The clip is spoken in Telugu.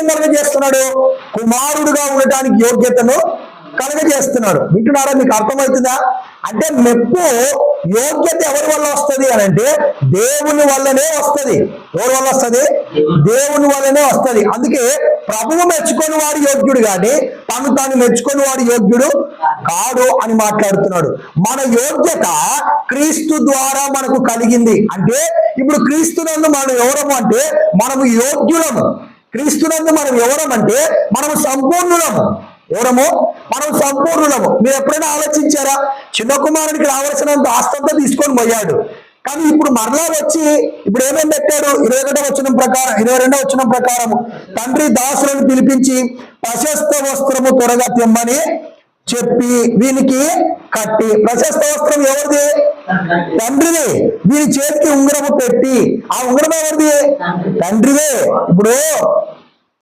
ఏం కలుగజేస్తున్నాడు? కుమారుడుగా ఉండటానికి యోగ్యతను కలుగజేస్తున్నాడు. వింటున్నారా? మీకు అర్థమవుతుందా? అంటే మెప్పు, యోగ్యత ఎవరి వల్ల వస్తుంది అని అంటే దేవుని వల్లనే వస్తుంది. ఎవరి వల్ల వస్తుంది? దేవుని వల్లనే వస్తుంది. అందుకే ప్రభువు మెచ్చుకొని వాడు యోగ్యుడు కానీ తాను మెచ్చుకొని వాడు యోగ్యుడు కాడు అని మాట్లాడుతున్నాడు. మన యోగ్యత క్రీస్తు ద్వారా మనకు కలిగింది. అంటే ఇప్పుడు క్రీస్తునందు మనం ఎవరము అంటే మనము యోగ్యులము. క్రీస్తునందు మనం ఎవరమంటే మనము సంపూర్ణులము. ఎవరము? మనం సంపూర్ణులము. మీరు ఎప్పుడైనా ఆలోచించారా? చిన్న కుమారుడికి రావాల్సినంత ఆస్తంతా తీసుకొని పోయాడు. కానీ ఇప్పుడు మరలా వచ్చి ఇప్పుడు ఏమేమి పెట్టాడు? 22వ వచనం ప్రకారం తండ్రి దాసులను పిలిపించి ప్రశస్త వస్త్రము త్వరగా తెమ్మని చెప్పి వీనికి కట్టి, ప్రశస్త వస్త్రం ఎవరిది? తండ్రిది. వీని చేతికి ఉంగరము పెట్టి, ఆ ఉంగరం ఎవరిది? తండ్రిదే. ఇప్పుడు